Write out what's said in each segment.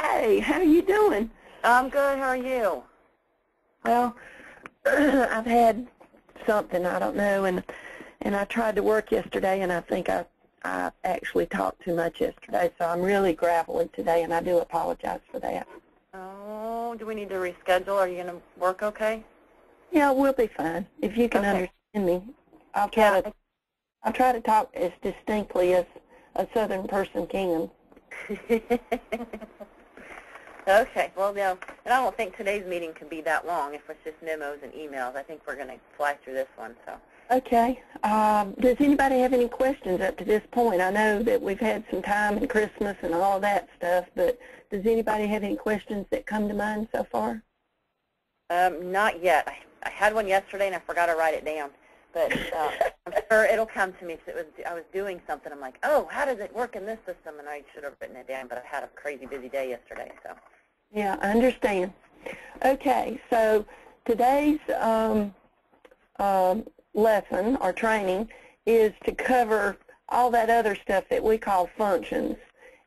Hey, how you doing? I'm good. How are you? Well, I've had something, I don't know, and I tried to work yesterday, and I think I actually talked too much yesterday, so I'm really grappling today, and I do apologize for that. Oh, do we need to reschedule? Are you going to work okay? Yeah, we'll be fine. If you can understand me, I'll try to talk as distinctly as a Southern person can. Okay. Well, no, and I don't think today's meeting can be that long if it's just memos and emails. I think we're going to fly through this one. So. Okay. Does anybody have any questions up to this point? I know that we've had some time and Christmas and all of that stuff, but does anybody have any questions that come to mind so far? Not yet. I had one yesterday and I forgot to write it down, but I'm sure it'll come to me because I was doing something. I'm like, oh, how does it work in this system? And I should have written it down, but I had a crazy busy day yesterday. So. Yeah, I understand. Okay, so today's lesson or training is to cover all that other stuff that we call functions.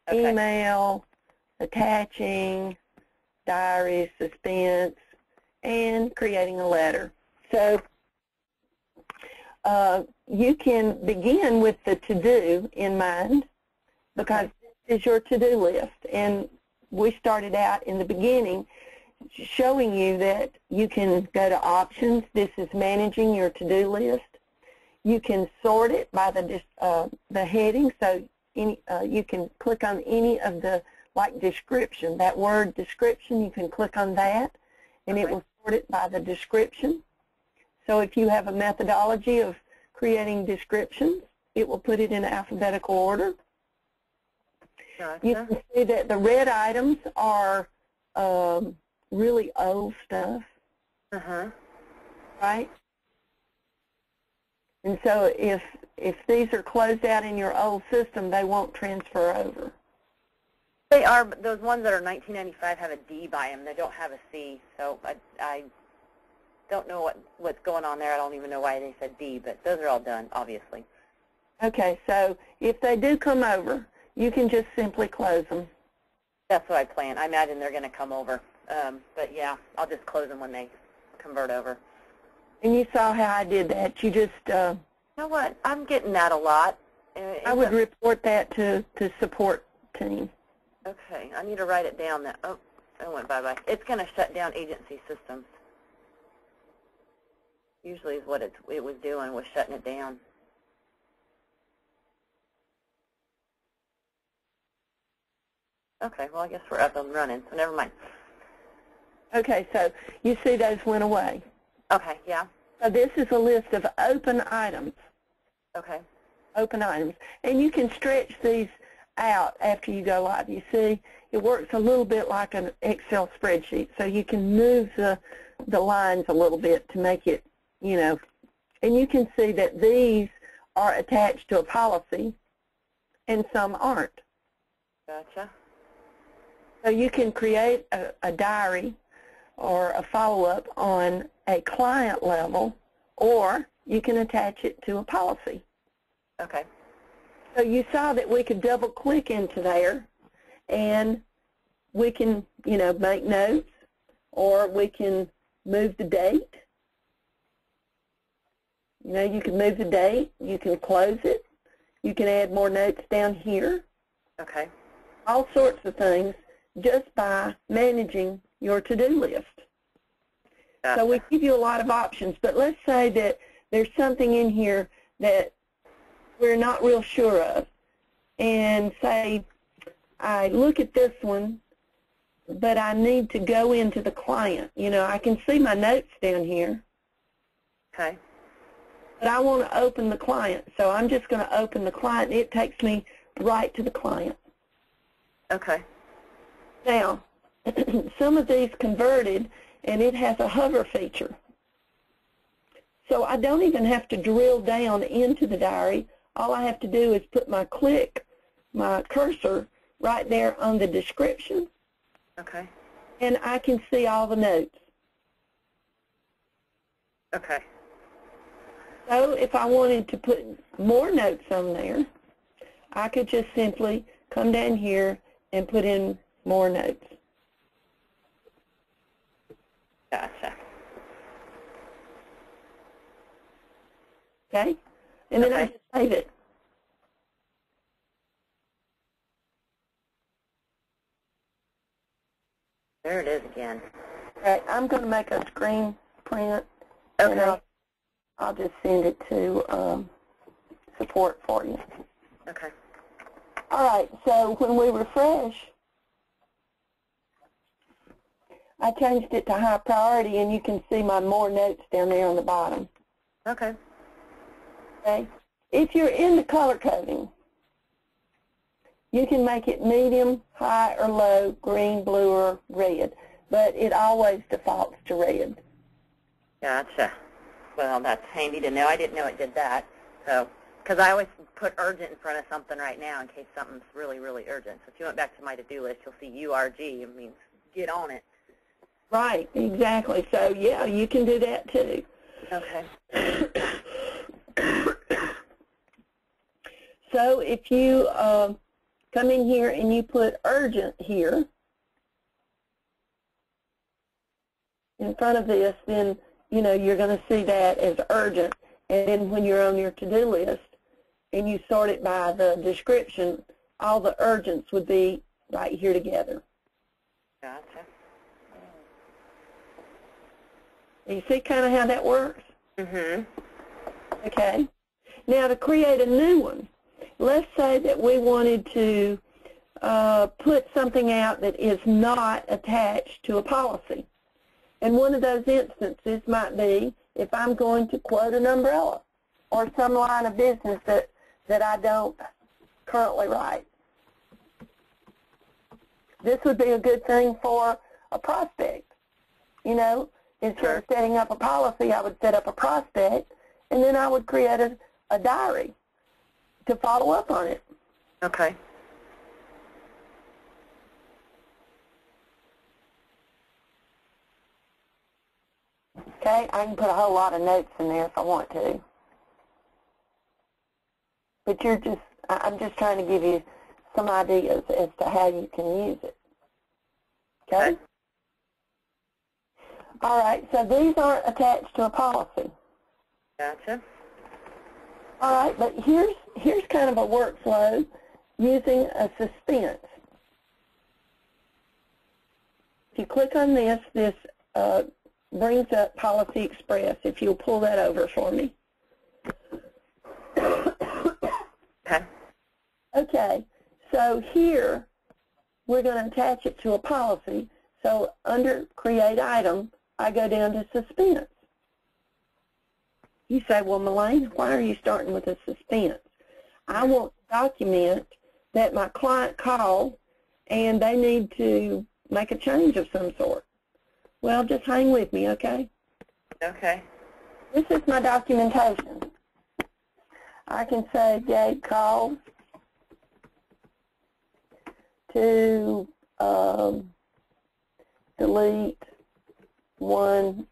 Okay. Email, attaching, diary, suspense, and creating a letter. So you can begin with the to-do in mind because this is your to-do list. And we started out in the beginning showing you that you can go to options. This is managing your to-do list. You can sort it by the heading, so you can click on any of the, like description, that word description, you can click on that, and it will sort it by the description. So if you have a methodology of creating descriptions, it will put it in alphabetical order. Gotcha. You can see that the red items are really old stuff, right? And so if these are closed out in your old system, they won't transfer over. They are, but those ones that are 1995 have a D by them. They don't have a C, so I don't know what's going on there. I don't even know why they said D, but those are all done, obviously. Okay, so if they do come over, you can just simply close them. That's what I plan. I imagine they're going to come over. But, yeah, I'll just close them when they convert over. And you saw how I did that. You just... you know what? I'm getting that a lot. I would report that to support team. Okay. I need to write it down. Oh, it went bye-bye. It's going to shut down agency systems. Usually is what it was doing, was shutting it down. Okay, well, I guess we're up and running, so never mind. Okay, so you see those went away. Okay, yeah. So this is a list of open items. Okay. Open items. And you can stretch these out after you go live. You see, it works a little bit like an Excel spreadsheet, so you can move the lines a little bit to make it, you know, and you can see that these are attached to a policy and some aren't. Gotcha. So you can create a diary or a follow-up on a client level, or you can attach it to a policy. Okay. So you saw that we could double-click into there, and we can, you know, make notes, or we can move the date. You know, you can move the date. You can close it. You can add more notes down here. Okay. All sorts of things just by managing your to-do list. Gotcha. So we give you a lot of options, but let's say that there's something in here that we're not real sure of. And say, I look at this one, but I need to go into the client. You know, I can see my notes down here. Okay. But I want to open the client, so I'm just going to open the client. It takes me right to the client. Okay. Now, some of these converted, and it has a hover feature. So I don't even have to drill down into the diary. All I have to do is put my cursor right there on the description. Okay. And I can see all the notes. Okay. So if I wanted to put more notes on there, I could just simply come down here and put in more notes. Gotcha. Okay? And then I just save it. There it is again. Okay, I'm going to make a screen print, Okay. and I'll just send it to support for you. Okay. All right, so when we refresh, I changed it to high priority, and you can see my more notes down there on the bottom. Okay. Okay? If you're into color coding, you can make it medium, high, or low, green, blue, or red, but it always defaults to red. Gotcha. Well, that's handy to know. I didn't know it did that. So, because I always put urgent in front of something right now in case something's really, really urgent. So if you went back to my to-do list, you'll see URG. It means get on it. Right, exactly. So, yeah, you can do that too. Okay. So if you come in here and you put urgent here in front of this, then, you know, you're going to see that as urgent. And then when you're on your to-do list and you sort it by the description, all the urgents would be right here together. Gotcha. You see kind of how that works? Mm-hmm. Okay. Now to create a new one, let's say that we wanted to put something out that is not attached to a policy. And one of those instances might be if I'm going to quote an umbrella or some line of business that I don't currently write. This would be a good thing for a prospect. You know, instead of setting up a policy, I would set up a prospect, and then I would create a diary to follow up on it. Okay. Okay, I can put a whole lot of notes in there if I want to. But I'm just trying to give you some ideas as to how you can use it. Okay? All right, so these aren't attached to a policy. Gotcha. All right, but here's kind of a workflow using a suspense. If you click on this, this brings up Policy Express. If you'll pull that over for me. Okay. Okay, so here we're going to attach it to a policy. So under Create Item, I go down to Suspense. You say, well, Melaine, why are you starting with a suspense? I want to document that my client called and they need to make a change of some sort. Well, just hang with me, okay? Okay. This is my documentation. I can say Gabe called to delete one,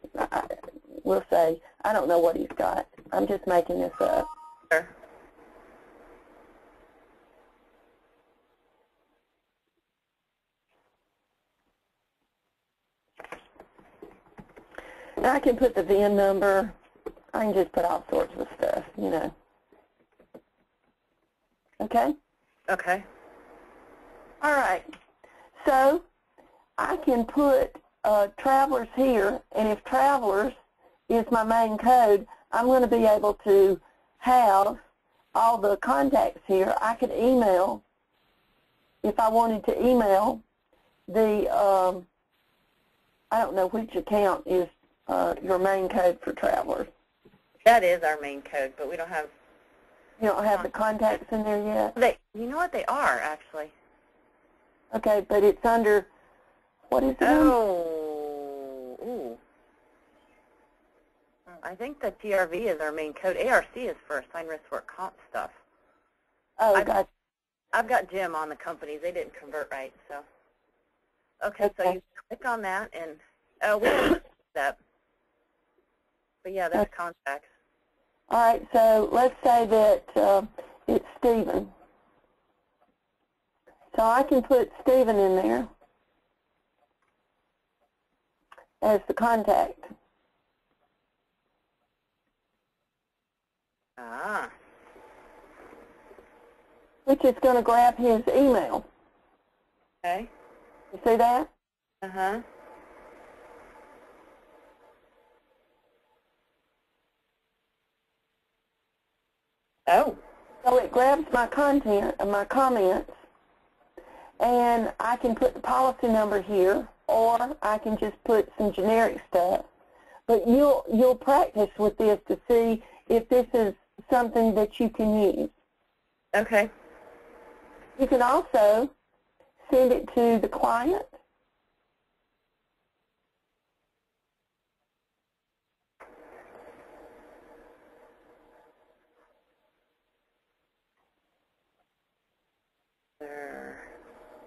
we'll say, I don't know what he's got. I'm just making this up. Sure. And I can put the VIN number. I can just put all sorts of stuff, you know. Okay? Okay. All right. So I can put travelers here, and if travelers is my main code, I'm going to be able to have all the contacts here. I could email, if I wanted to email the, I don't know which account is your main code for travelers. That is our main code, but we don't have... You don't have the contacts in there yet? You know what? They are, actually. Okay, but it's under, what is it? Oh, ooh. I think the TRV is our main code. ARC is for assigned risk work comp stuff. Oh, gotcha. I've got Jim on the companies. They didn't convert right, so. Okay, so you click on that, and we have a step. But yeah, there's contacts. All right, so let's say that it's Stephen. So I can put Stephen in there. as the contact. Ah. Which is going to grab his email. Okay. You see that? Uh-huh. Oh. So it grabs my content and my comments, and I can put the policy number here, or I can just put some generic stuff. But you'll practice with this to see if this is something that you can use. Okay. You can also send it to the client.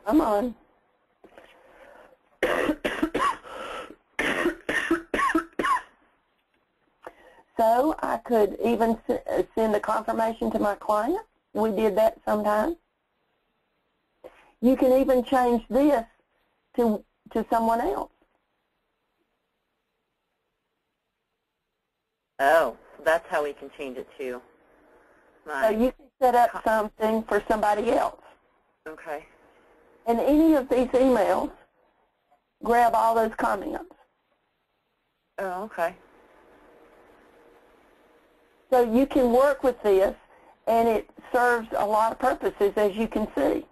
Come on. So I could even send a confirmation to my client. We did that sometimes. You can even change this to someone else. Oh, that's how we can change it to So you can set up something for somebody else. Okay. And any of these emails, grab all those comments. Oh, okay. So you can work with this, and it serves a lot of purposes, as you can see.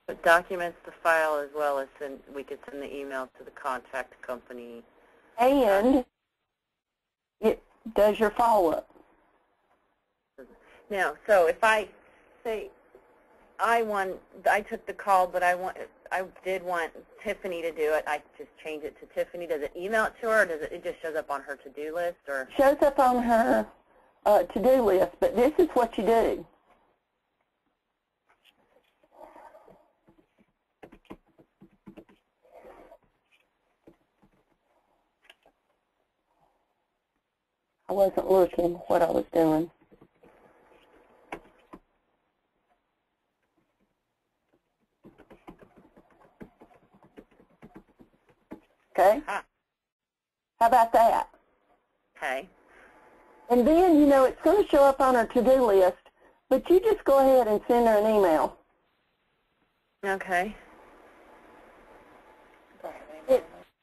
It documents the file as well as we could send the email to the contact company. And it does your follow-up. Now, so if I say I took the call, but I did want Tiffany to do it, I just change it to Tiffany. Does it email it to her, or does it just shows up on her to-do list? Or It shows up on her to-do list, but this is what you do. I wasn't looking what I was doing. Okay? How about that? Okay. And then, you know, it's going to show up on her to-do list, but you just go ahead and send her an email. Okay.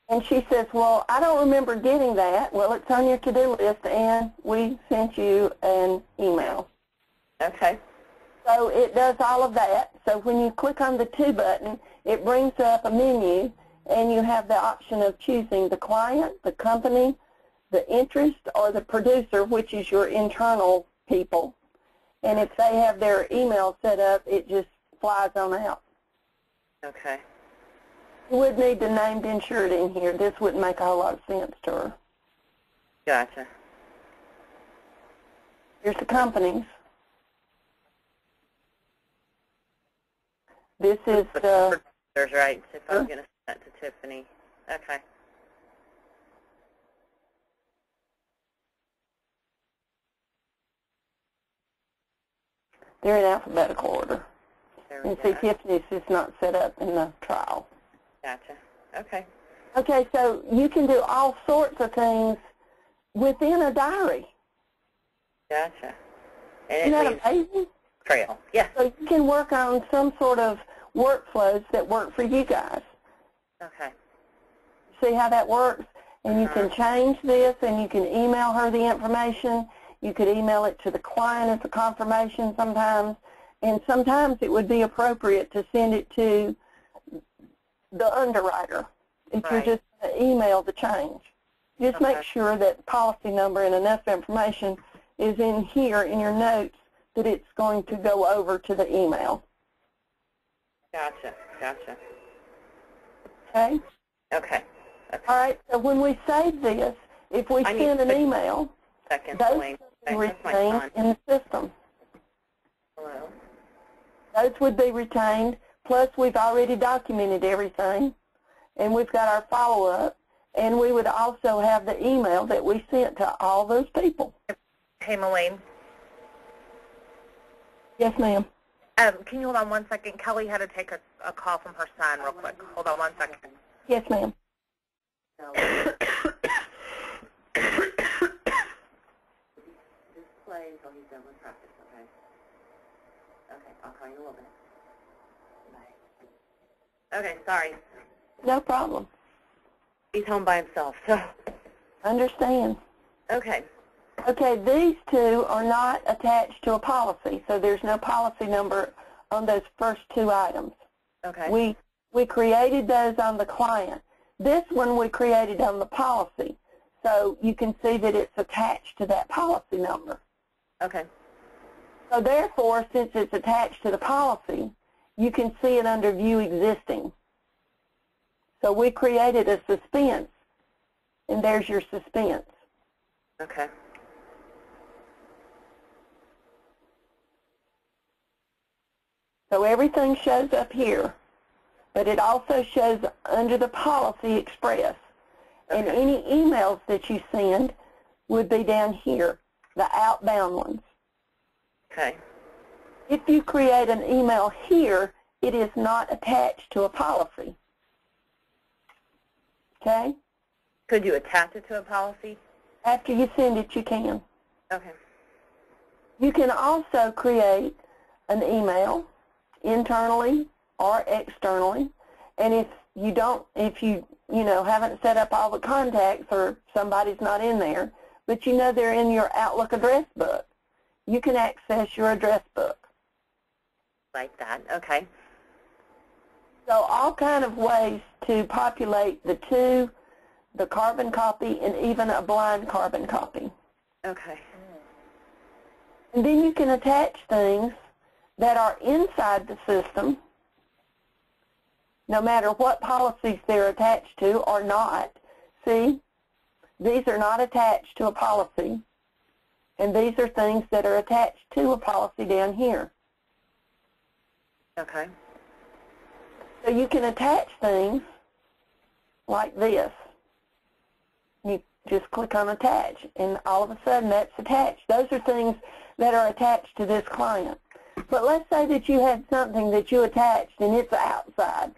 And she says, well, I don't remember getting that. Well, it's on your to-do list, and we sent you an email. Okay. So it does all of that. So when you click on the To button, it brings up a menu, and you have the option of choosing the client, the company, the interest, or the producer, which is your internal people. And if they have their email set up, it just flies on out. Okay. You would need the named insured in here. This wouldn't make a whole lot of sense to her. Gotcha. Here's the companies. This is the producers, right? If I'm going to send that to Tiffany. Okay. they're in alphabetical order. And see, go. Tiffany's is not set up in the trial. Gotcha. Okay. Okay, so you can do all sorts of things within a diary. Gotcha. Isn't that amazing? Trail. Yeah. So you can work on some sort of workflows that work for you guys. Okay. See how that works? And you can change this, and you can email her the information. You could email it to the client as a confirmation sometimes. And sometimes it would be appropriate to send it to the underwriter if you're just going to email the change. Just make sure that the policy number and enough information is in here in your notes that it's going to go over to the email. Gotcha. Gotcha. Okay? Okay. All right, so when we save this, if we send an email, those will be retained in the system. Hello? Those would be retained, plus we've already documented everything, and we've got our follow-up, and we would also have the email that we sent to all those people. Hey, Malene. Yes, ma'am. Can you hold on 1 second? Kelly had to take a call from her son real quick. Hold on 1 second. Yes, ma'am. Okay, I'll call you in a little bit. Bye. Okay, sorry. No problem. He's home by himself, so. Understand. Okay. Okay, these two are not attached to a policy, so there's no policy number on those first two items. Okay. We created those on the client. This one we created on the policy, so you can see that it's attached to that policy number. Okay. So therefore, since it's attached to the policy, you can see it under View Existing. So we created a suspense, and there's your suspense. Okay. So everything shows up here, but it also shows under the Policy Express. And Okay. any emails that you send would be down here, the outbound ones. Okay. If you create an email here, it is not attached to a policy. Okay? Could you attach it to a policy? After you send it, you can. Okay. You can also create an email internally or externally, and if you haven't set up all the contacts or somebody's not in there, but you know they're in your Outlook address book, you can access your address book. Like that. Okay. So all kind of ways to populate the two, the carbon copy, and even a blind carbon copy. Okay. And then you can attach things that are inside the system, no matter what policies they're attached to or not. See, these are not attached to a policy, and these are things that are attached to a policy down here. Okay. So you can attach things like this. You just click on Attach, and all of a sudden that's attached. Those are things that are attached to this client. But let's say that you had something that you attached and it's outside.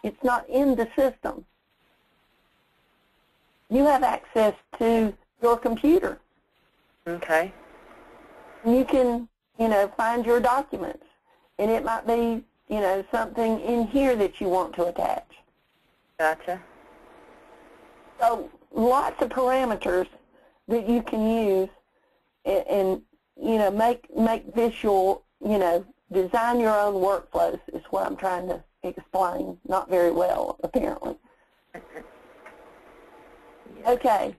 It's not in the system. You have access to your computer. Okay. You can, find your documents, and it might be, something in here that you want to attach. Gotcha. So lots of parameters that you can use and make visual, design your own workflows is what I'm trying to explain. Not very well, apparently. Okay.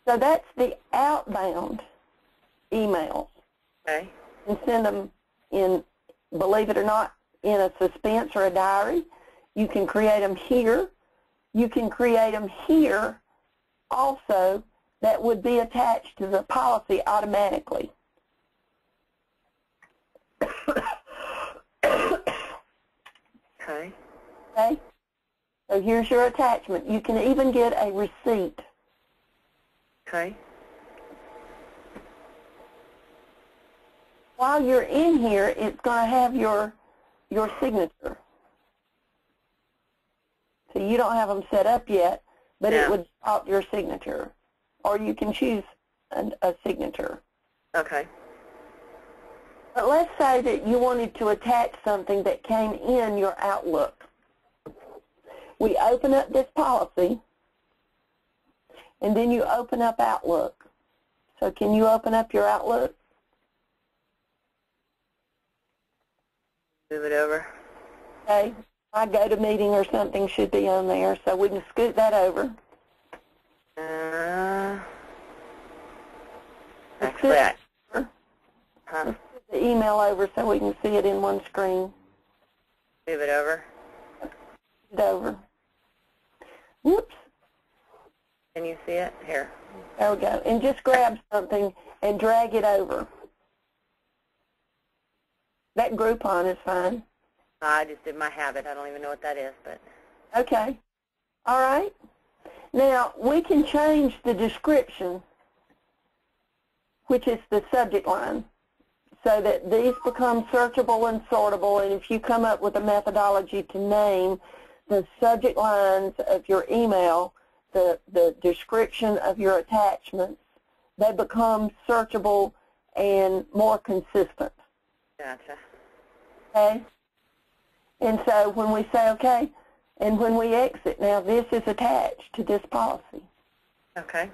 So that's the outbound emails. Okay. And send them in, believe it or not, in a suspense or a diary. You can create them here. You can create them here also that would be attached to the policy automatically. Okay. Okay? So here's your attachment. You can even get a receipt. Okay. While you're in here, it's going to have your signature. So you don't have them set up yet, but No. it would pop your signature. Or you can choose a signature. Okay. But let's say that you wanted to attach something that came in your Outlook. We open up this policy, and then you open up Outlook. So can you open up your Outlook? Move it over. Okay. My GoToMeeting or something should be on there, so we can scoot that over. Actually, Let's scoot the email over so we can see it in one screen. move it over. It over. Whoops. Can you see it? Here. There we go. And just grab something and drag it over. That Groupon is fine. I just did my habit. I don't even know what that is, but. Okay. All right. Now, we can change the description, which is the subject line, so that these become searchable and sortable, and if you come up with a methodology to name the subject lines of your email, the description of your attachments, they become searchable and more consistent. Gotcha. Okay? And so when we say, okay, and when we exit, now this is attached to this policy. Okay.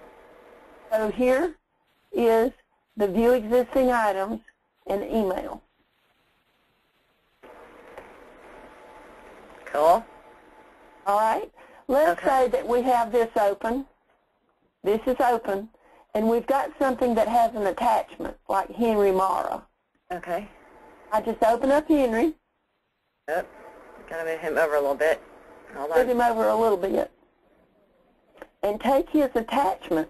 So here is the view existing items and email. Cool. All right? Let's Okay. say that we have this open. This is open, and we've got something that has an attachment, like Henry Mara. Okay. I just open up Henry, Yep. Gotta move him over a little bit. Hold move on. him over a little bit, and take his attachment,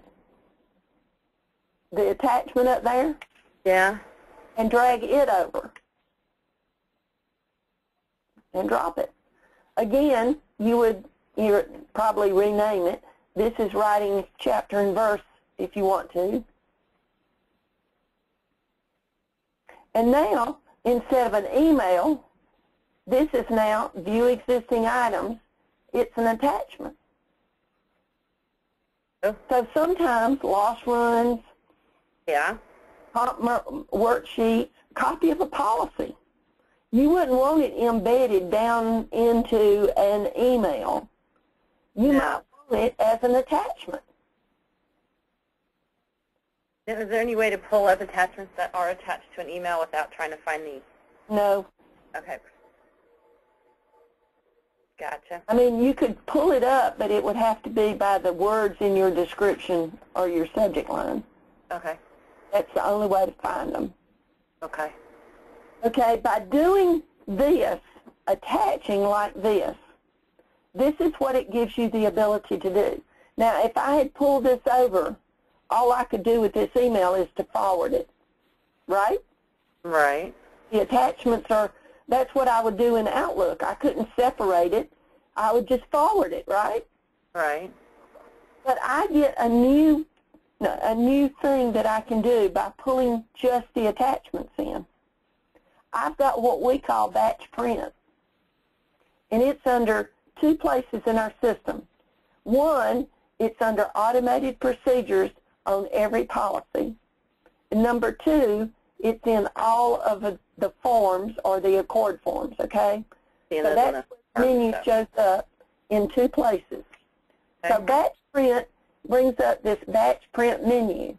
the attachment up there, Yeah. and drag it over and drop it. Again, you would probably rename it. This is writing chapter and verse if you want to. And now, instead of an email, this is now view existing items. It's an attachment. Oh. So sometimes lost runs, Yeah. worksheets, copy of a policy. You wouldn't want it embedded down into an email. You might want it as an attachment. Is there any way to pull up attachments that are attached to an email without trying to find the... No. Okay. Gotcha. I mean, you could pull it up, but it would have to be by the words in your description or your subject line. Okay. That's the only way to find them. Okay. Okay, by doing this, attaching like this is what it gives you the ability to do. Now, if I had pulled this over, all I could do with this email is to forward it, right? Right. The attachments are, that's what I would do in Outlook. I couldn't separate it. I would just forward it, right? Right. But I get a new thing that I can do by pulling just the attachments in. I've got what we call batch print, and it's under two places in our system. One, it's under automated procedures on every policy. And number two, it's in all of the forms or the Accord forms, okay? Seeing So those that on menu stuff. shows up in two places. Okay. So batch print brings up this batch print menu,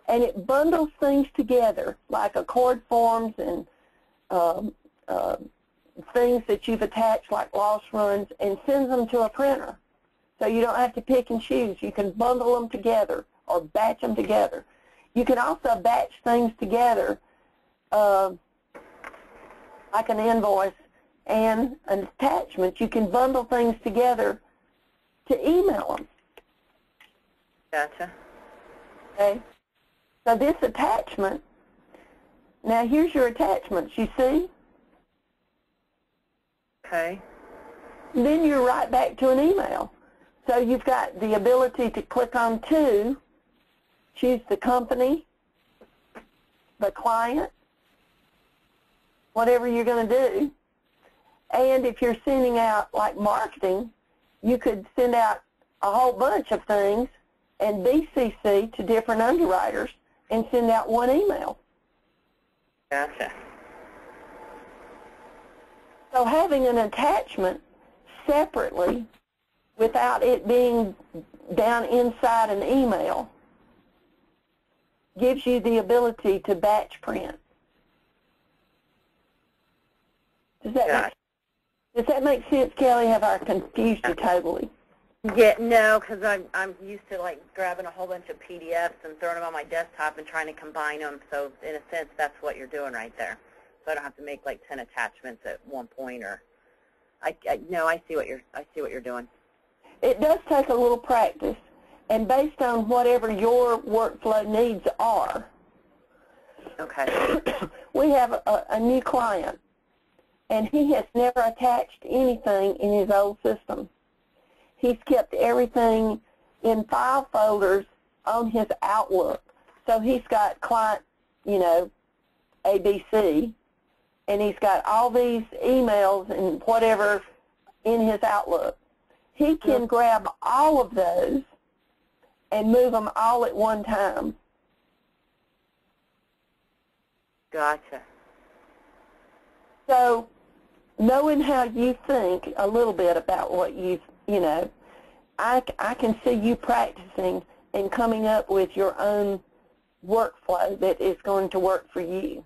and it bundles things together like Accord forms and things that you've attached like lost runs, and sends them to a printer. So you don't have to pick and choose. You can bundle them together or batch them together. You can also batch things together like an invoice and an attachment. You can bundle things together to email them. Gotcha. Okay? So this attachment, now here's your attachments, you see? Okay. Then you're right back to an email. So you've got the ability to click on to, choose the company, the client, whatever you're going to do. And if you're sending out like marketing, you could send out a whole bunch of things and BCC to different underwriters and send out one email. Gotcha. So having an attachment separately without it being down inside an email gives you the ability to batch print. Does that make sense, Kelly? Have I confused you totally? Yeah, no, because I'm used to like grabbing a whole bunch of PDFs and throwing them on my desktop and trying to combine them. So in a sense, that's what you're doing right there. So I don't have to make like 10 attachments at one point, or no, I see what you're doing. It does take a little practice, and based on whatever your workflow needs are. Okay. We have a new client, and he has never attached anything in his old system. He's kept everything in file folders on his Outlook. So he's got client, ABC, and he's got all these emails and whatever in his Outlook. He can grab all of those and move them all at one time. Gotcha. So knowing how you think a little bit about what you know, I can see you practicing and coming up with your own workflow that is going to work for you.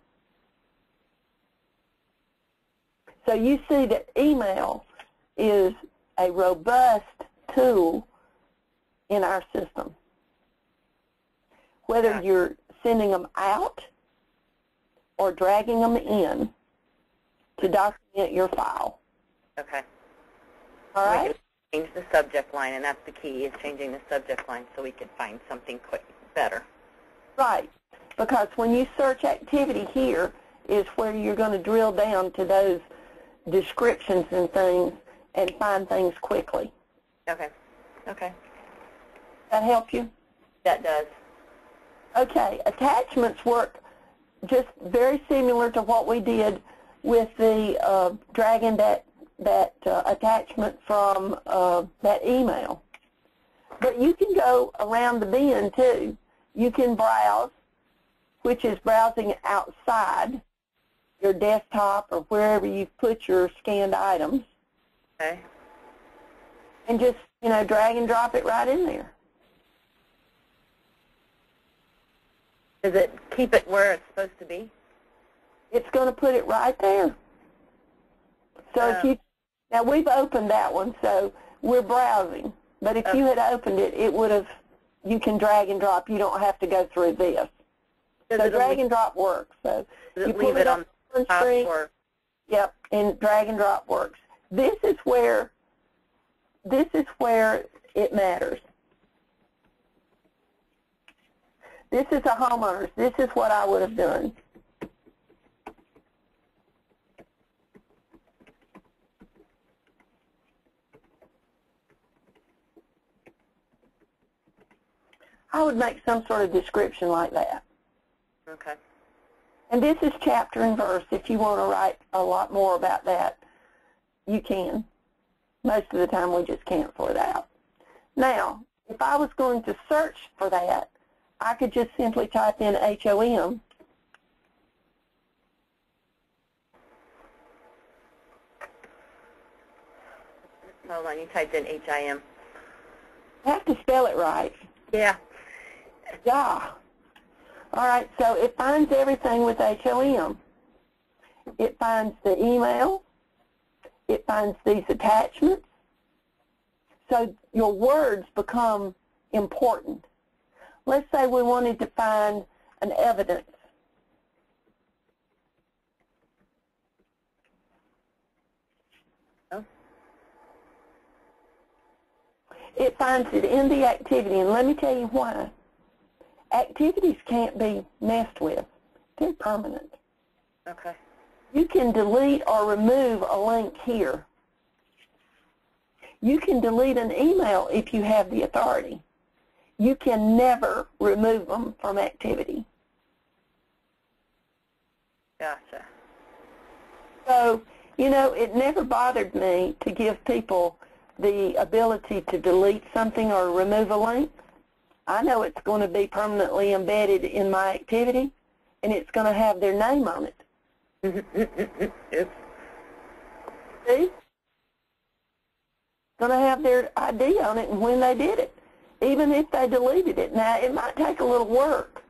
So you see that email is a robust tool in our system. Whether you're sending them out or dragging them in to document your file. Okay. All right? We can change the subject line, and that's the key, is changing the subject line so we can find something quick, better. Right. Because when you search activity here is where you're going to drill down to those descriptions and things and find things quickly. Okay. Okay. That help you? That does. Okay. Attachments work just very similar to what we did with the dragging that attachment from that email. But you can go around the bin too. You can browse, which is browsing outside your desktop or wherever you've put your scanned items. Okay. And just, you know, drag and drop it right in there. Does it keep it where it's supposed to be? It's going to put it right there. So if you, now we've opened that one, so we're browsing. But if you had opened it, it would have, you can drag and drop. You don't have to go through this. So drag and drop works. So does you it pull leave it on the top screen. or? Yep, and drag and drop works. This is where it matters. This is a homeowner's. This is what I would have done. I would make some sort of description like that. Okay. And this is chapter and verse. If you want to write a lot more about that, you can. Most of the time we just cancel it out. Now, if I was going to search for that, I could just simply type in HOM. Hold on, you typed in HIM. I have to spell it right. Yeah. Yeah. All right, so it finds everything with HOM. It finds the email. It finds these attachments. So your words become important. Let's say we wanted to find an evidence. Oh. It finds it in the activity, and let me tell you why. Activities can't be messed with. They're permanent. Okay. You can delete or remove a link here. You can delete an email if you have the authority. You can never remove them from activity. Gotcha. So, you know, it never bothered me to give people the ability to delete something or remove a link. I know it's going to be permanently embedded in my activity, and it's going to have their name on it. Yep. See? It's going to have their ID on it and when they did it, even if they deleted it. Now, it might take a little work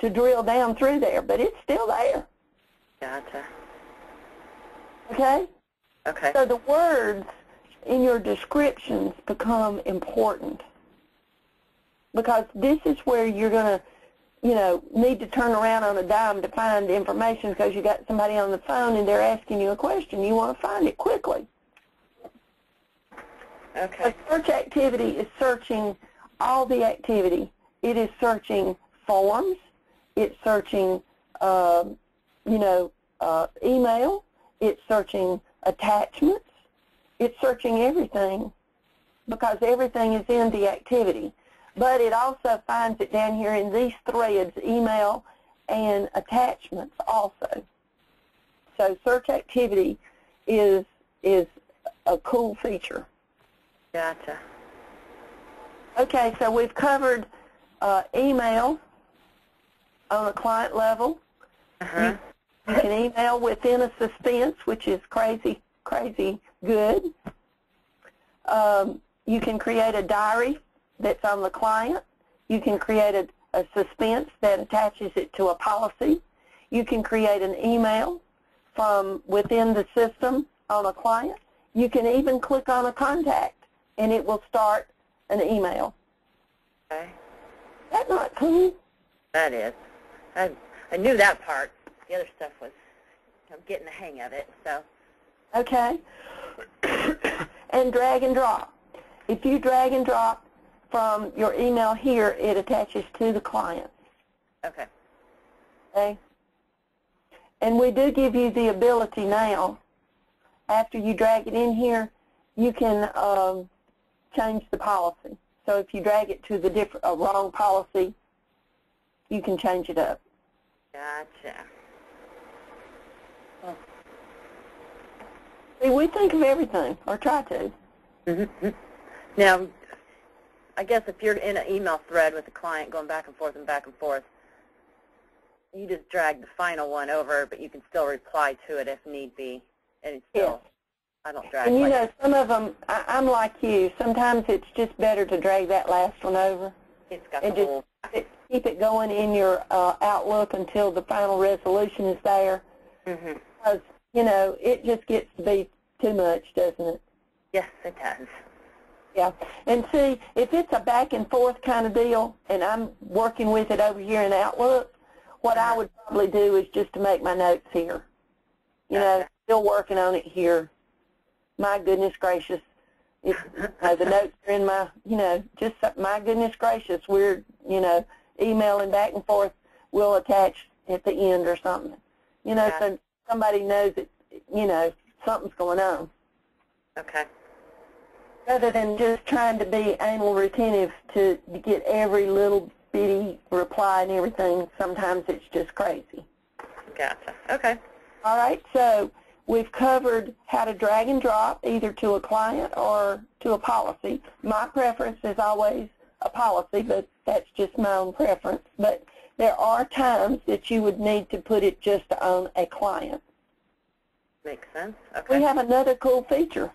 to drill down through there, but it's still there. Gotcha. Okay? Okay. So the words in your descriptions become important, because this is where you're going to, you know, need to turn around on a dime to find information because you got somebody on the phone and they're asking you a question. You want to find it quickly. Okay. A search activity is searching all the activity. It is searching forms. It's searching, email. It's searching attachments. It's searching everything because everything is in the activity. But it also finds it down here in these threads, email and attachments also. So search activity is a cool feature. Gotcha. Okay, so we've covered email on a client level. Uh-huh. You can email within a suspense, which is crazy, crazy good. You can create a diary that's on the client. You can create a suspense that attaches it to a policy. You can create an email from within the system on a client. You can even click on a contact, and it will start an email. Okay. Is that not cool? That is. I knew that part. The other stuff was, I'm getting the hang of it, so. Okay. And drag and drop. If you drag and drop from your email here, it attaches to the client. Okay. Okay? And we do give you the ability now, after you drag it in here, you can change the policy. So if you drag it to the wrong policy, you can change it up. Gotcha. Oh. See, we think of everything, or try to. Mm-hmm. Now, I guess if you're in an email thread with a client going back and forth, you just drag the final one over, but you can still reply to it if need be. And it's still, Yes. I don't drag And you like know, some of them, I'm like you, sometimes it's just better to drag that last one over. It's got And the whole, keep it going in your Outlook until the final resolution is there. mm-hmm. Because, you know, it just gets to be too much, doesn't it? Yes, it does. Yeah. And see, if it's a back and forth kind of deal, and I'm working with it over here in Outlook, what I would probably do is just to make my notes here. You know, still working on it here. My goodness gracious. The notes are in my, you know, just my goodness gracious, we're, you know, emailing back and forth. We'll attach at the end or something. You know, so somebody knows that, you know, something's going on. Okay. Rather than just trying to be anal retentive to get every little bitty reply and everything, sometimes it's just crazy. Gotcha. Okay. All right, so we've covered how to drag and drop either to a client or to a policy. My preference is always a policy, but that's just my own preference. But there are times that you would need to put it just on a client. Makes sense. Okay. We have another cool feature.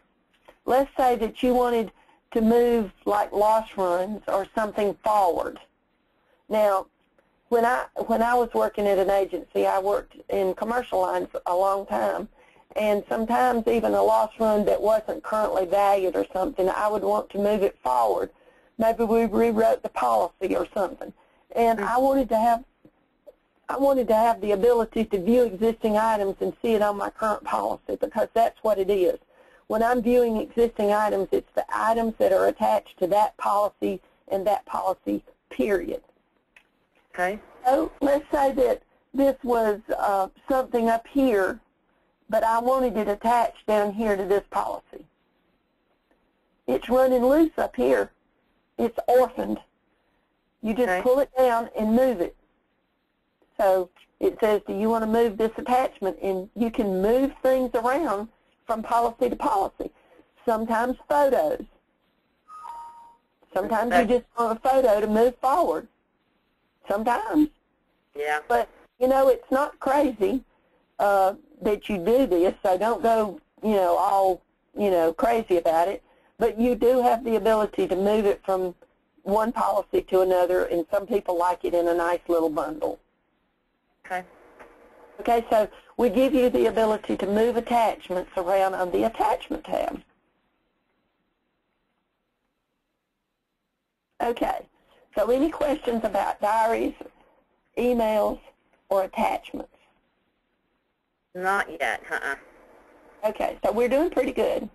Let's say that you wanted to move like loss runs or something forward. Now, when I was working at an agency, I worked in commercial lines a long time, and sometimes even a loss run that wasn't currently valued or something, I would want to move it forward. Maybe we rewrote the policy or something, and I wanted to have the ability to view existing items and see it on my current policy, because that's what it is. When I'm viewing existing items, it's the items that are attached to that policy and that policy, period. Okay. So let's say that this was something up here, but I wanted it attached down here to this policy. It's running loose up here. It's orphaned. You just pull it down and move it. So it says, do you want to move this attachment? And you can move things around from policy to policy. Sometimes photos. Sometimes you just want a photo to move forward. Sometimes. Yeah. But, you know, it's not crazy that you do this, so don't go, you know, all, you know, crazy about it. But you do have the ability to move it from one policy to another, and some people like it in a nice little bundle. Okay. Okay, so we give you the ability to move attachments around on the Attachment tab. Okay, so any questions about diaries, emails, or attachments? Not yet, Okay, so we're doing pretty good.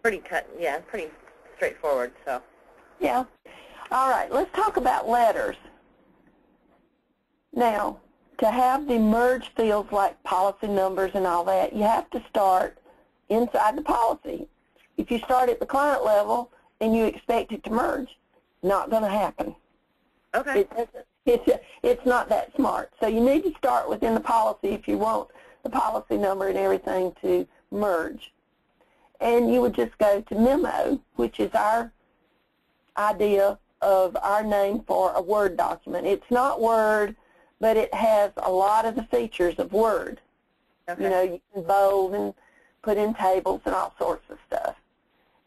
Pretty straightforward, so. Yeah. All right, let's talk about letters. Now, to have the merge fields like policy numbers and all that, you have to start inside the policy. If you start at the client level and you expect it to merge, not going to happen. Okay. It's not that smart. So you need to start within the policy if you want the policy number and everything to merge. And you would just go to Memo, which is our idea of our name for a Word document. It's not Word, but it has a lot of the features of Word. Okay. You know, you can bold and put in tables and all sorts of stuff.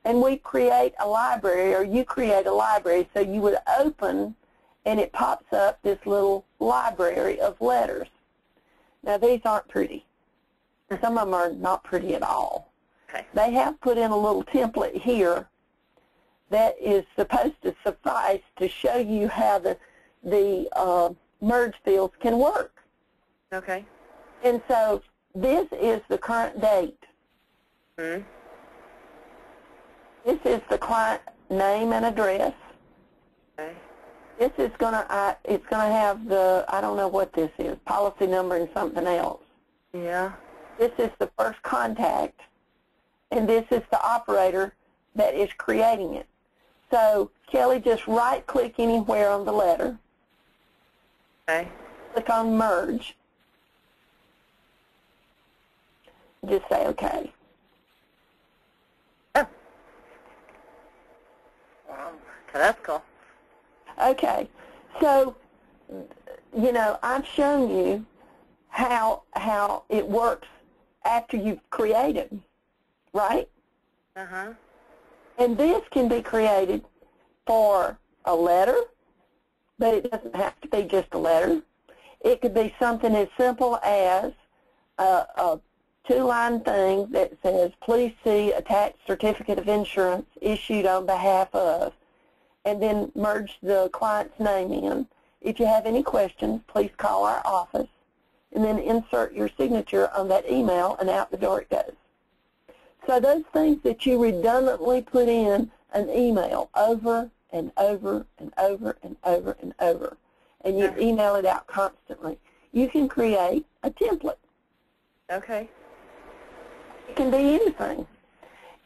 And we create a library, or you create a library, so you would open and it pops up this little library of letters. Now, these aren't pretty. Some of them are not pretty at all. Okay. They have put in a little template here that is supposed to suffice to show you how the merge fields can work. Okay. And so this is the current date. Hmm. This is the client name and address. Okay. This is it's gonna have the, I don't know what this is, policy number and something else. Yeah. This is the first contact, and this is the operator that is creating it. So Kelly, just right-click anywhere on the letter. Okay. Click on merge. Just say okay. Oh. Wow. So that's cool. Okay, so, you know, I've shown you how it works after you've created, right? Uh-huh. And this can be created for a letter, but it doesn't have to be just a letter. It could be something as simple as a two-line thing that says, please see attached certificate of insurance issued on behalf of, and then merge the client's name in. If you have any questions, please call our office, and then insert your signature on that email, and out the door it goes. So those things that you redundantly put in an email over and over and over and over and over, and you email it out constantly, you can create a template. Okay. It can be anything.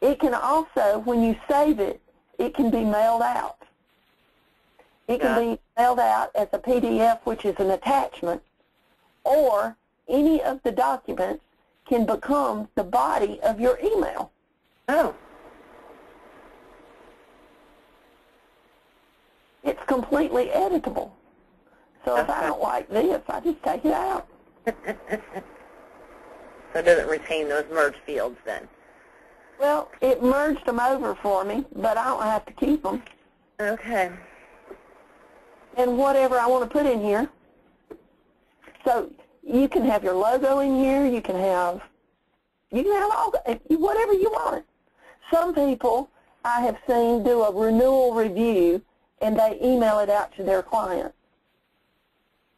It can also, when you save it, it can be mailed out. It can be mailed out as a PDF, which is an attachment, or any of the documents can become the body of your email. Oh. It's completely editable. So if I don't like this, I just take it out. So it doesn't retain those merge fields then? Well, it merged them over for me, but I don't have to keep them. Okay. And whatever I want to put in here. So you can have your logo in here. You can have all, whatever you want. Some people I have seen do a renewal review, and they email it out to their client.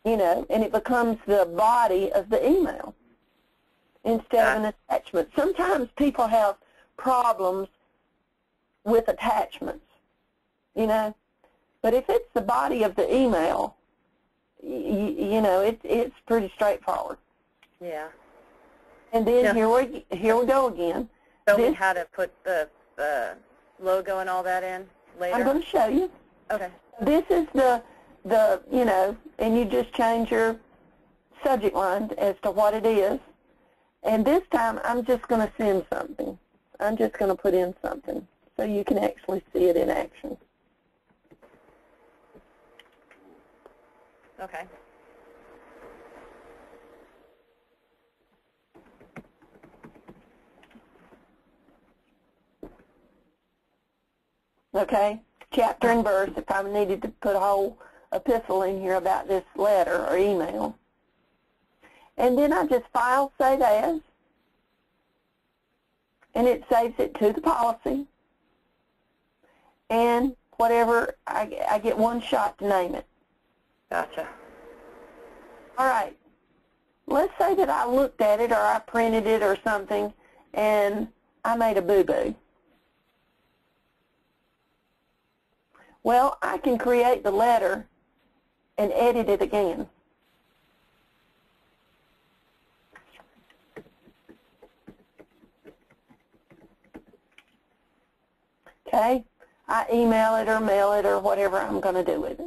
You know, and it becomes the body of the email instead of an attachment. Sometimes people have problems with attachments, you know. But if it's the body of the email, you know, it's pretty straightforward. Yeah. And then here we go again. Show me how to put the logo and all that in later? I'm going to show you. Okay. This is the you know, and you just change your subject line as to what it is. And this time I'm just going to send something. I'm just going to put in something so you can actually see it in action. Okay. Okay, chapter and verse, if I needed to put a whole epistle in here about this letter or email. And then I just file save as, and it saves it to the policy, and whatever, I get one shot to name it. Gotcha. All right. Let's say that I looked at it or I printed it or something and I made a boo-boo. Well, I can create the letter and edit it again. Okay? I email it or mail it or whatever I'm going to do with it.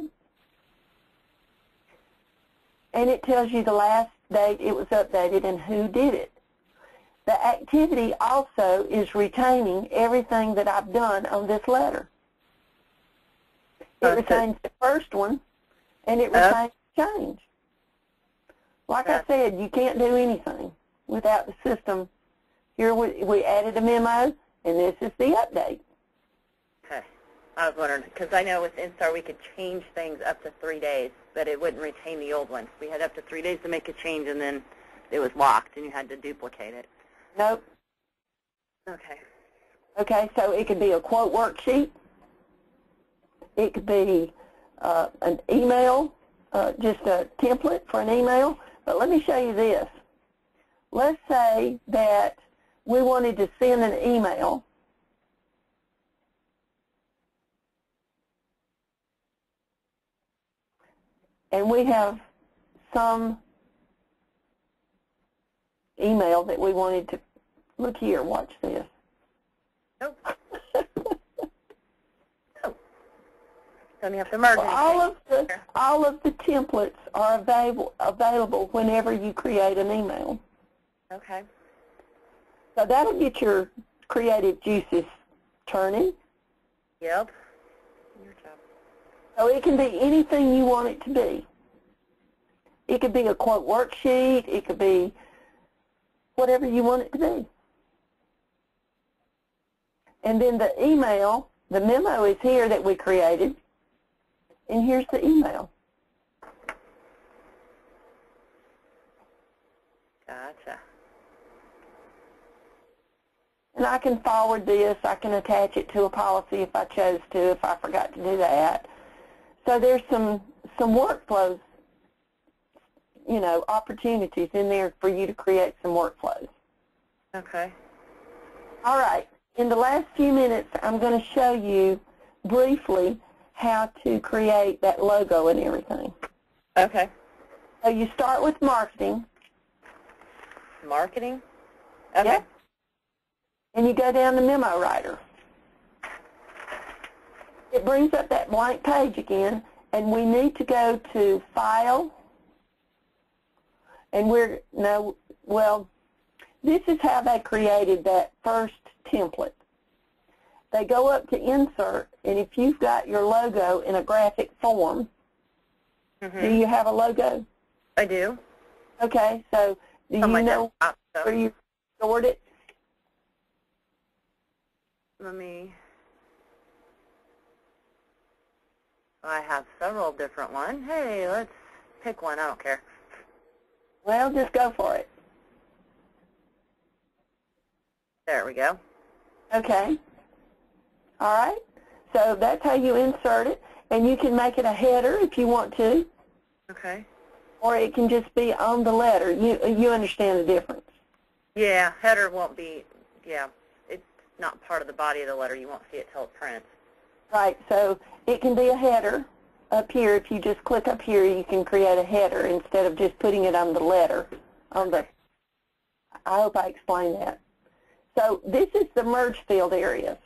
And it tells you the last date it was updated and who did it. The activity also is retaining everything that I've done on this letter. It retains the first one, and it retains change. Like I said, you can't do anything without the system. Here we added a memo, and this is the update. Okay. I was wondering, because I know with Instar we could change things up to 3 days, but it wouldn't retain the old one. We had up to 3 days to make a change, and then it was locked, and you had to duplicate it. Nope. Okay. Okay, so it could be a quote worksheet. It could be an email, just a template for an email. But let me show you this. Let's say that we wanted to send an email and we have some email that we wanted to, look here, watch this. Nope. Don't you have to merge Well, all of the templates are available whenever you create an email. Okay. So that'll get your creative juices turning. Yep. Your job. So it can be anything you want it to be. It could be a quote worksheet. It could be whatever you want it to be. And then the email, the memo is here that we created. And here's the email. Gotcha. And I can forward this. I can attach it to a policy if I chose to, if I forgot to do that. So there's some workflows, you know, opportunities in there for you to create some workflows. Okay. All right. In the last few minutes, I'm going to show you briefly how to create that logo and everything. Okay. So you start with marketing. Marketing? Okay. Yep. And you go down to memo writer. It brings up that blank page again, and we need to go to File, and this is how they created that first template. They go up to Insert, and if you've got your logo in a graphic form, do you have a logo? I do. Okay, so do you know where you stored it? I have several different ones. Hey, let's pick one. I don't care. Well, just go for it. There we go. Okay. All right. So that's how you insert it, and you can make it a header if you want to. Okay. Or it can just be on the letter. You understand the difference. Yeah, header won't be, it's not part of the body of the letter. You won't see it till it prints. Right, so it can be a header up here. If you just click up here, you can create a header instead of just putting it on the letter. I hope I explained that. So this is the merge field areas.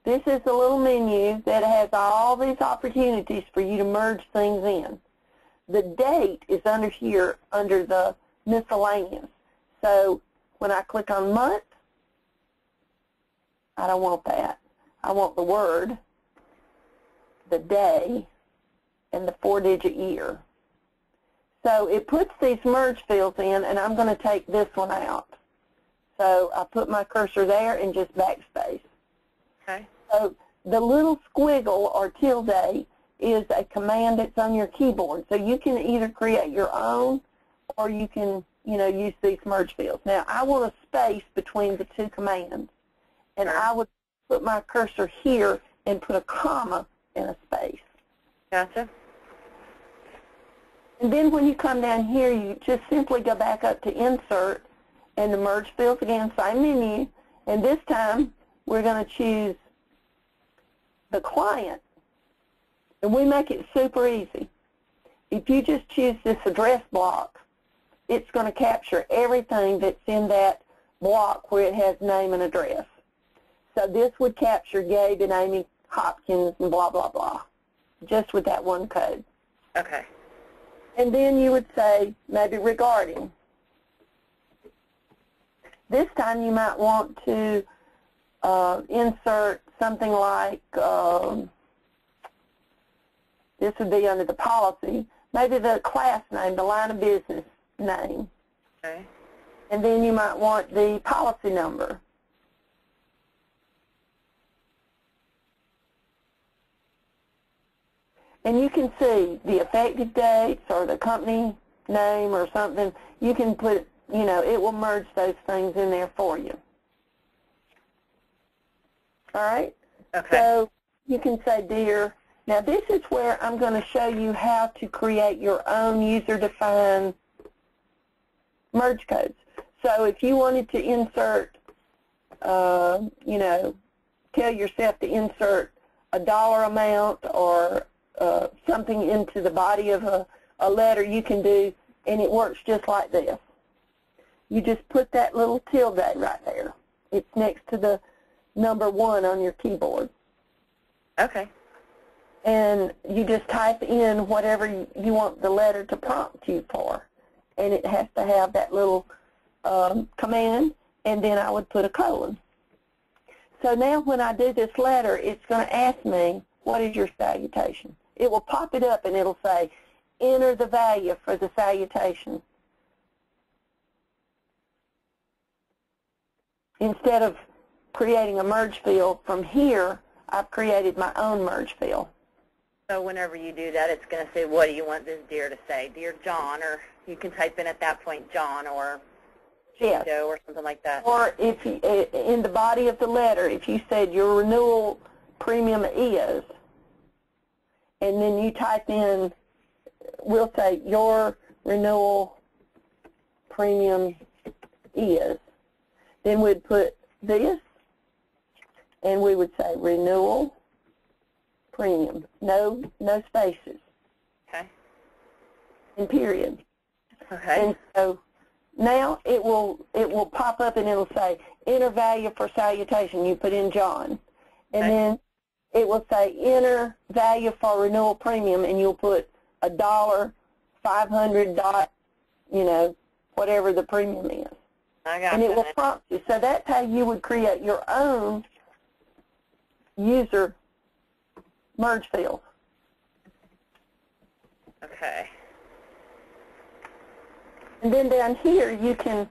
This is the little menu that has all these opportunities for you to merge things in. The date is under here under the miscellaneous. So when I click on month, I don't want that. I want the word, the day, and the 4-digit year. So it puts these merge fields in, and I'm going to take this one out. So I put my cursor there and just backspace. Okay. So the little squiggle or tilde is a command that's on your keyboard. So you can either create your own or you can, use these merge fields. Now, I want a space between the two commands. And I would put my cursor here and put a comma in a space. Gotcha. And then when you come down here, you just simply go back up to Insert and the merge fields again, same menu. And this time, we're going to choose the client. And we make it super easy. If you just choose this address block, it's going to capture everything that's in that block where it has name and address. So this would capture Gabe and Amy Hopkins and blah, blah, blah, just with that one code. Okay. And then you would say maybe regarding. This time you might want to insert something like, this would be under the policy, maybe the class name, the line of business name. Okay. And then you might want the policy number. And you can see the effective dates or the company name or something. You can put, you know, it will merge those things in there for you. All right? Okay. So you can say, dear, now this is where I'm going to show you how to create your own user-defined merge codes. So if you wanted to insert, you know, tell yourself to insert a dollar amount or something into the body of a letter, you can do, and it works just like this. You just put that little tilde right there. It's next to the number 1 on your keyboard. Okay. And you just type in whatever you want the letter to prompt you for. And it has to have that little command, and then I would put a colon. So now when I do this letter, it's going to ask me, what is your salutation? It will pop it up and it'll say, enter the value for the salutation. Instead of creating a merge field from here, I've created my own merge field. So whenever you do that, it's going to say, what do you want this dear to say? Dear John, or you can type in at that point John or Yes. Joe or something like that. Or if you, in the body of the letter, if you said your renewal premium is, and then you type in, we'll say your renewal premium is, then we'd put this, and we would say renewal premium, no spaces, Okay. and period. Okay. And so now it will pop up and it'll say enter value for salutation. You put in John, and Okay. then it will say enter value for renewal premium, and you'll put $500, you know, whatever the premium is. I got And it will that. prompt you. So that's how you would create your own user merge field. Okay. And then down here you can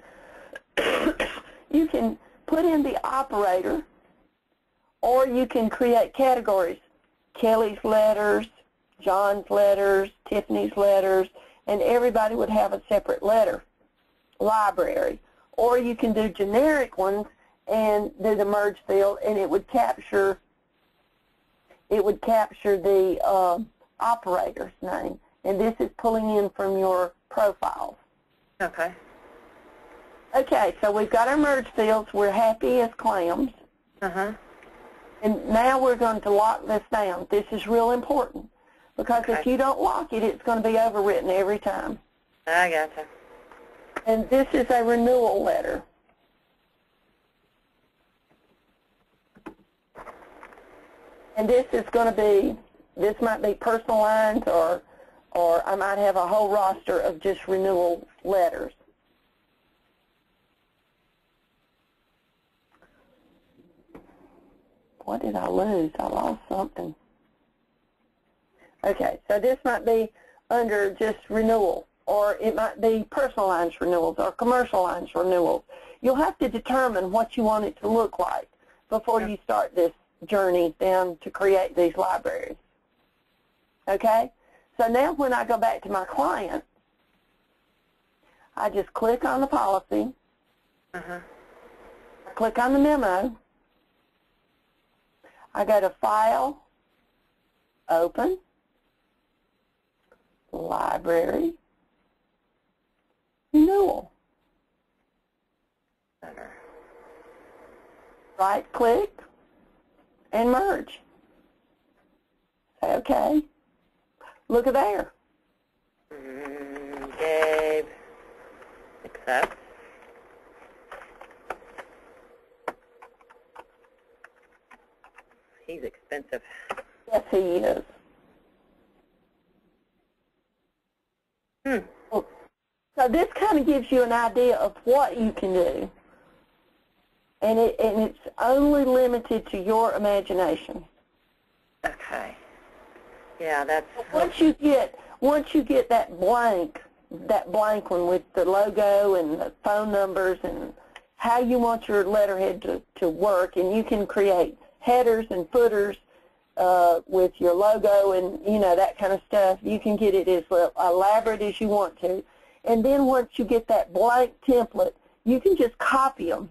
you can put in the operator, or you can create categories. Kelly's letters, John's letters, Tiffany's letters, and everybody would have a separate letter library. Or you can do generic ones and do the merge field, and it would capture the operator's name. And this is pulling in from your profiles. Okay. Okay, so we've got our merge fields. We're happy as clams. Uh-huh. And now we're going to lock this down. This is real important, because if Okay. you don't lock it, it's going to be overwritten every time. I gotcha. And this is a renewal letter. And this is going to be, this might be personal lines, or I might have a whole roster of just renewal letters. What did I lose? I lost something. Okay, so this might be under just renewal, or it might be personal lines renewals or commercial lines renewals. You'll have to determine what you want it to look like before you start this journey down to create these libraries. Okay? So now when I go back to my client, I just click on the policy, Uh-huh. I click on the memo, I go to File, Open, Library, Renewal. Better. Right click and merge. Say okay. Look at there. Gabe. Accept. He's expensive. Yes, he is. So this kind of gives you an idea of what you can do, and it's only limited to your imagination. Okay. Yeah, that's... Once you get that blank that blank one with the logo and the phone numbers and how you want your letterhead to work, and you can create headers and footers with your logo and, you know, that kind of stuff. You can get it as elaborate as you want to. And then once you get that blank template, you can just copy them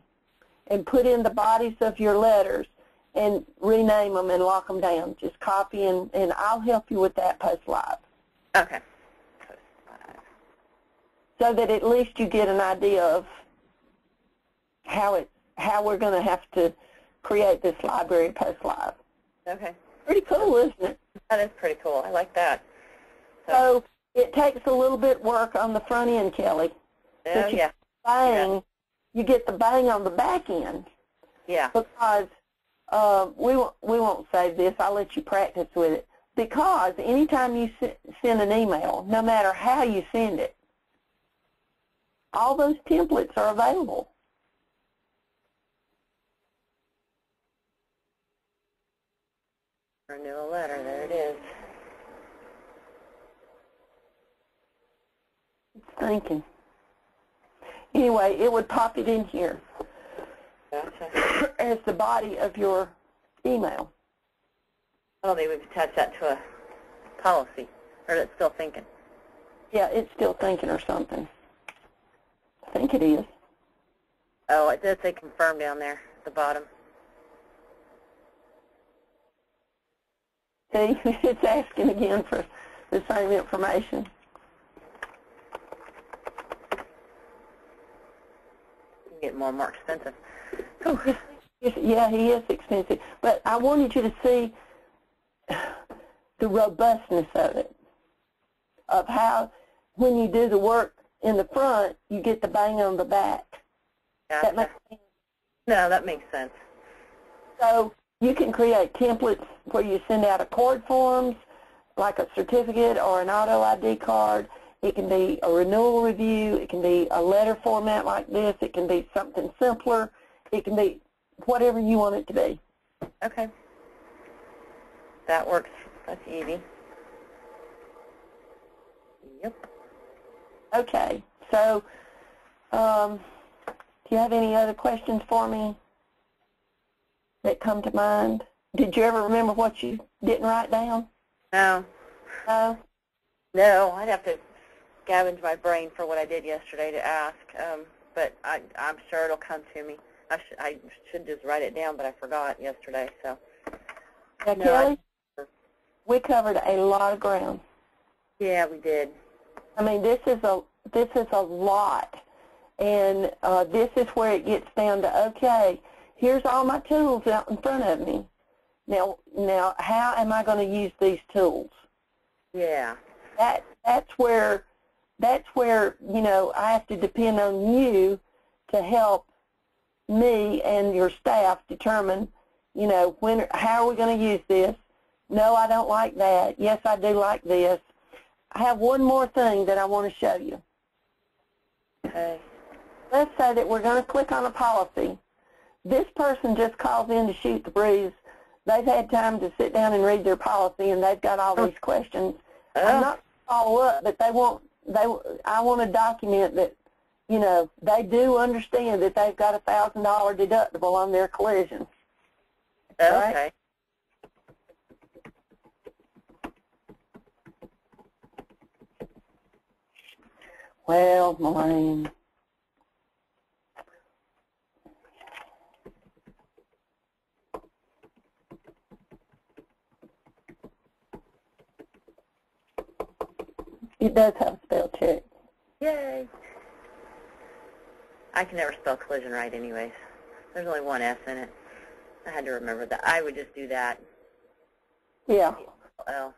and put in the bodies of your letters and rename them and lock them down. Just copy, and I'll help you with that post live. Okay. So that at least you get an idea of how we're going to have to create this library post live. Okay. Pretty cool, isn't it? That is pretty cool. I like that. So it takes a little bit work on the front end, Kelly. Oh, yeah. You get the bang on the back end. Yeah. Because we won't save this. I'll let you practice with it. Because anytime you send an email, no matter how you send it, all those templates are available. Renew a letter. There it is. It's thinking. Anyway, it would pop it in here. Gotcha. As the body of your email. Oh, they would attach that to a policy, or it's still thinking. Yeah, it's still thinking or something. I think it is. Oh, it does say confirm down there at the bottom. See, it's asking again for the same information. Get more and more expensive. Yeah, he is expensive. But I wanted you to see the robustness of it, of how when you do the work in the front, you get the bang on the back. Gotcha. That makes sense? No, that makes sense. So you can create templates where you send out accord forms, like a certificate or an auto ID card. It can be a renewal review. It can be a letter format like this. It can be something simpler. It can be whatever you want it to be. Okay. That works. That's easy. Yep. Okay. So do you have any other questions for me that come to mind? Did you ever remember what you didn't write down? No. No? No, I'd have to scavenge my brain for what I did yesterday to ask, but I'm sure it'll come to me. I should just write it down, but I forgot yesterday. So. Yeah, No, Kelly, we covered a lot of ground. Yeah, we did. I mean, this is a lot, and this is where it gets down to, okay, here's all my tools out in front of me. Now, how am I going to use these tools? Yeah. That's where you know, I have to depend on you to help me and your staff determine, you know, how are we going to use this? No, I don't like that. Yes, I do like this. I have one more thing that I want to show you. Okay. Let's say that we're going to click on a policy. This person just calls in to shoot the breeze. They've had time to sit down and read their policy, and they've got all these questions. I'm not follow up, but I want to document that, you know, they do understand that they've got a $1,000 deductible on their collision. Okay. Right? Well, Maureen. It does have a spell check. Yay. I can never spell collision right anyways. There's only one S in it. I had to remember that. I would just do that. Yeah. L.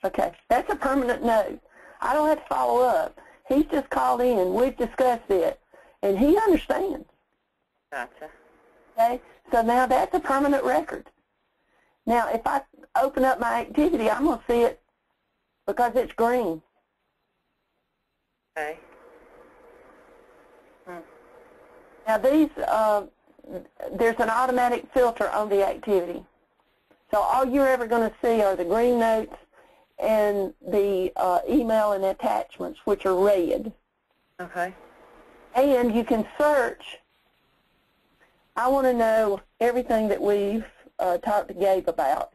Okay, that's a permanent note. I don't have to follow up. He's just called in. We've discussed it, and he understands. Gotcha. Okay, so now that's a permanent record. Now, if I open up my activity, I'm going to see it because it's green. Okay. Now these, there's an automatic filter on the activity. So all you're ever going to see are the green notes and the email and attachments, which are red. Okay. And you can search. I want to know everything that we've talked to Gabe about.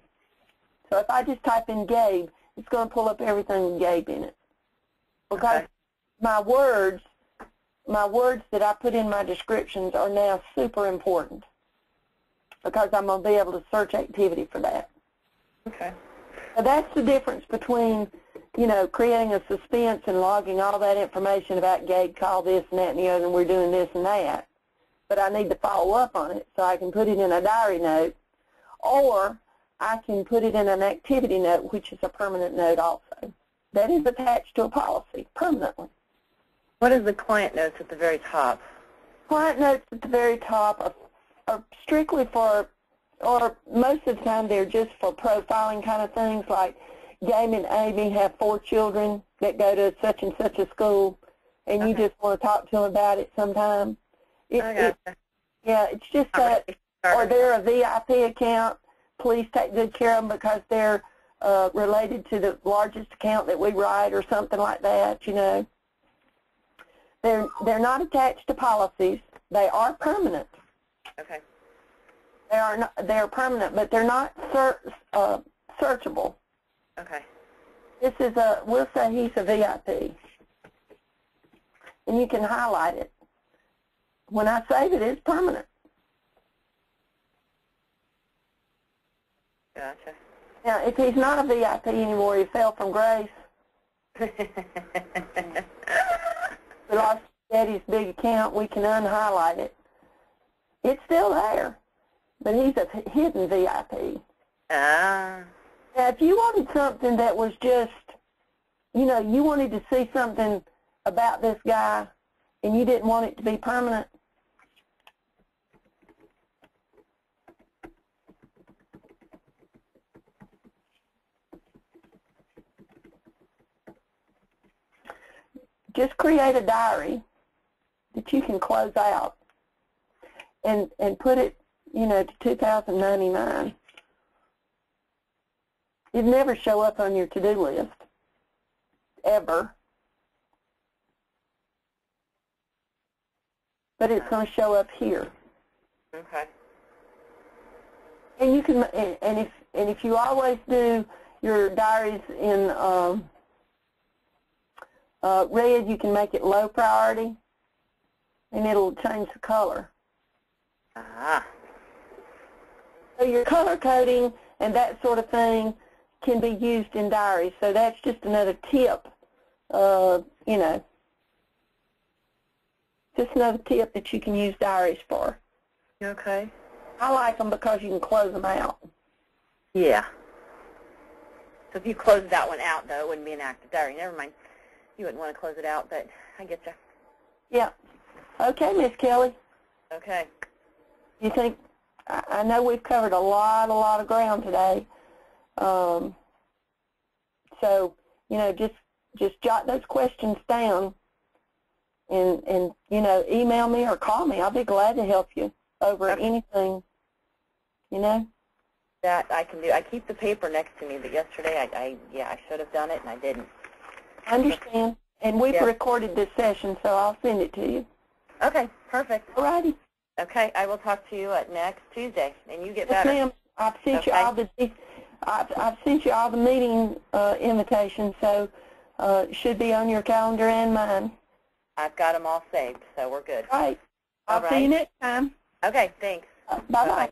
So if I just type in Gabe, it's going to pull up everything with Gabe in it. Because Okay. my words that I put in my descriptions are now super important, because I'm going to be able to search activity for that. Okay. So that's the difference between, you know, creating a suspense and logging all that information about Gabe called this and that and the other, and we're doing this and that. But I need to follow up on it, so I can put it in a diary note, or I can put it in an activity note, which is a permanent note also. That is attached to a policy permanently. What is the client notes at the very top? Client notes at the very top are strictly for, or most of the time they're just for profiling kind of things, like Gabe and Amy have 4 children that go to such and such a school, and you just want to talk to them about it sometime. I gotcha. Yeah, it's just that, or they're a VIP account. Please take good care of them because they're related to the largest account that we write or something like that, you know. They're not attached to policies. They are permanent. Okay. They're permanent, but they're not searchable. Okay. This is we'll say he's a VIP. And you can highlight it. When I save it, it's permanent. Gotcha. Now, if he's not a VIP anymore, he fell from grace, we lost Daddy's big account, we can unhighlight it. It's still there, but he's a hidden VIP. Ah. Now, if you wanted something that was just, you know, you wanted to see something about this guy and you didn't want it to be permanent, just create a diary that you can close out and put it, you know, to 2099. It'd never show up on your to-do list, ever. But it's going to show up here. Okay. And you can, and if you always do your diaries in red, you can make it low priority, and it'll change the color. Ah. So your color coding and that sort of thing can be used in diaries. So that's just another tip, you know, just another tip that you can use diaries for. Okay. I like them because you can close them out. Yeah. So if you close that one out, though, it wouldn't be an active diary. Never mind. You wouldn't want to close it out, but I get you. Yeah. Okay, Miss Kelly. Okay. You think, I know we've covered a lot of ground today. So, you know, just jot those questions down and you know, email me or call me. I'll be glad to help you over anything, you know. That I can do. I keep the paper next to me, but yesterday I should have done it and I didn't. I understand. And we've recorded this session, so I'll send it to you. Okay, perfect. All righty. Okay, I will talk to you next Tuesday, and you get Yes, better. ma'am. I've sent you all the I've sent you all the meeting invitations, so it should be on your calendar and mine. I've got them all saved, so we're good. All right. I'll see you next time. Okay, thanks. Bye-bye.